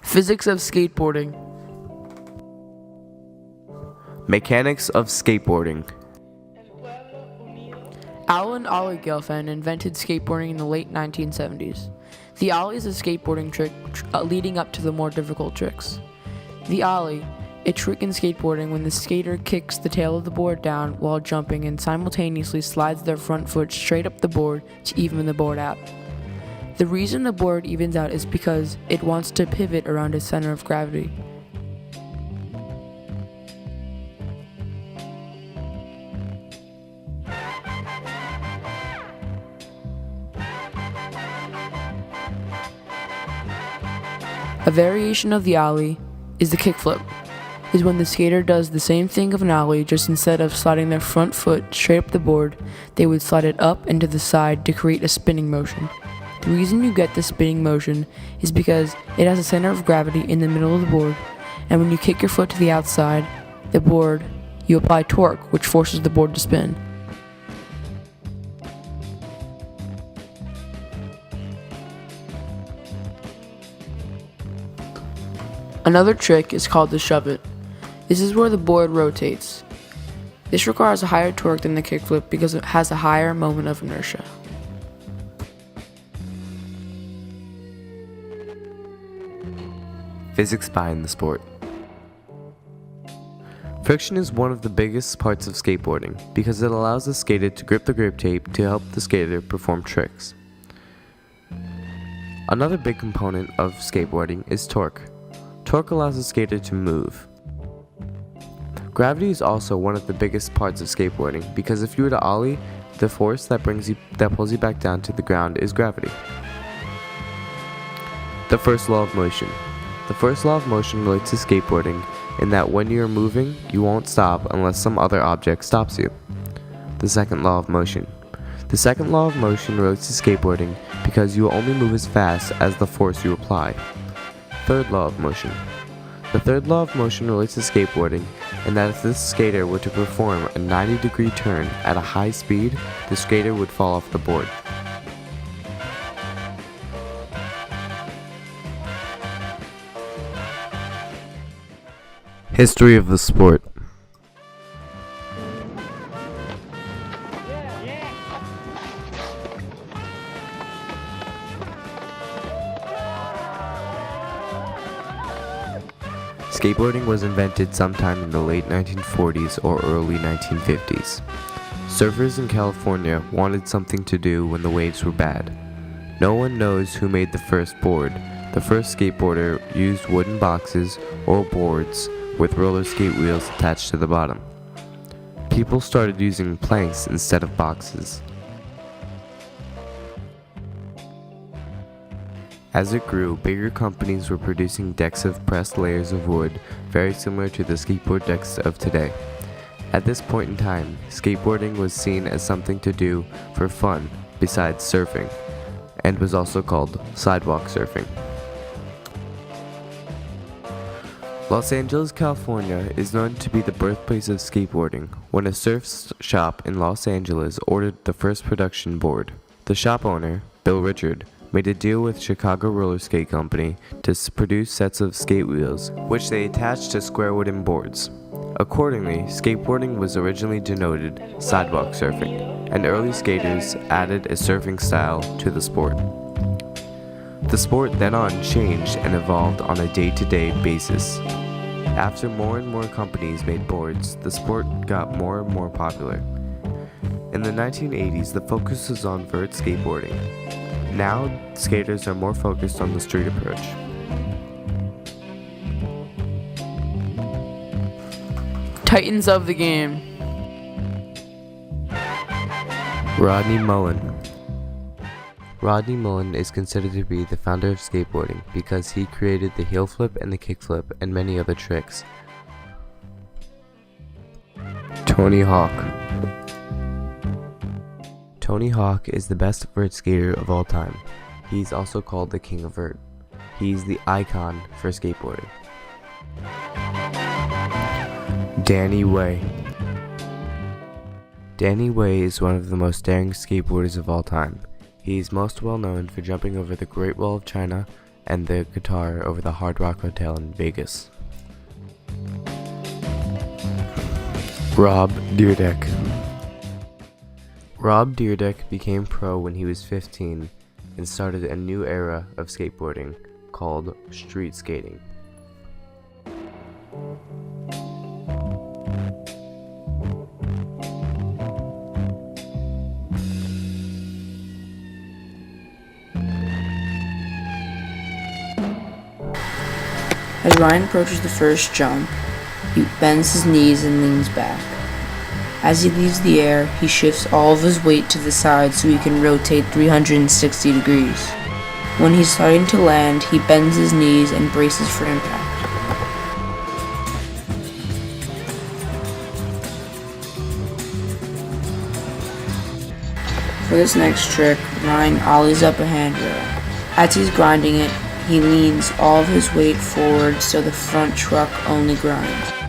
Physics of Skateboarding. Mechanics of skateboarding. Alan Ollie Gelfand invented skateboarding in the late 1970s. The ollie is a skateboarding trick leading up to the more difficult tricks. The ollie, a trick in skateboarding when the skater kicks the tail of the board down while jumping and simultaneously slides their front foot straight up the board to even the board out. The reason the board evens out is because it wants to pivot around its center of gravity. A variation of the ollie is the kickflip, is when the skater does the same thing of an ollie, just instead of sliding their front foot straight up the board, they would slide it up and to the side to create a spinning motion. The reason you get the spinning motion is because it has a center of gravity in the middle of the board, and when you kick your foot to the outside, the board, you apply torque, which forces the board to spin. Another trick is called the shove it. This is where the board rotates. This requires a higher torque than the kickflip because it has a higher moment of inertia. Physics behind the sport. Friction is one of the biggest parts of skateboarding because it allows the skater to grip the grip tape to help the skater perform tricks. Another big component of skateboarding is torque. Torque allows the skater to move. Gravity is also one of the biggest parts of skateboarding because if you were to ollie, the force that pulls you back down to the ground is gravity. The first law of motion. The first law of motion relates to skateboarding in that when you are moving, you won't stop unless some other object stops you. The second law of motion. The second law of motion relates to skateboarding because you will only move as fast as the force you apply. Third law of motion. The third law of motion relates to skateboarding in that if this skater were to perform a 90-degree turn at a high speed, the skater would fall off the board. History of the sport. Skateboarding was invented sometime in the late 1940s or early 1950s. Surfers in California wanted something to do when the waves were bad. No one knows who made the first board. The first skateboarder used wooden boxes or boards with roller skate wheels attached to the bottom. People started using planks instead of boxes. As it grew, bigger companies were producing decks of pressed layers of wood, very similar to the skateboard decks of today. At this point in time, skateboarding was seen as something to do for fun besides surfing, and was also called sidewalk surfing. Los Angeles, California is known to be the birthplace of skateboarding when a surf shop in Los Angeles ordered the first production board. The shop owner, Bill Richard, made a deal with Chicago Roller Skate Company to produce sets of skate wheels, which they attached to square wooden boards. Accordingly, skateboarding was originally denoted sidewalk surfing, and early skaters added a surfing style to the sport. The sport then on changed and evolved on a day-to-day basis. After more and more companies made boards, the sport got more and more popular. In the 1980s, the focus was on vert skateboarding. Now, skaters are more focused on the street approach. Titans of the game. Rodney Mullen. Rodney Mullen is considered to be the founder of skateboarding because he created the heel flip and the kick flip and many other tricks. Tony Hawk. Tony Hawk is the best vert skater of all time. He's also called the King of Vert. He's the icon for skateboarding. Danny Way. Danny Way is one of the most daring skateboarders of all time. He is most well known for jumping over the Great Wall of China and the guitar over the Hard Rock Hotel in Vegas. Rob Dyrdek. Rob Dyrdek became pro when he was 15 and started a new era of skateboarding called street skating. As Ryan approaches the first jump, he bends his knees and leans back. As he leaves the air, he shifts all of his weight to the side so he can rotate 360 degrees. When he's starting to land, he bends his knees and braces for impact. For this next trick, Ryan ollies up a handrail. As he's grinding it, he leans all of his weight forward so the front truck only grinds.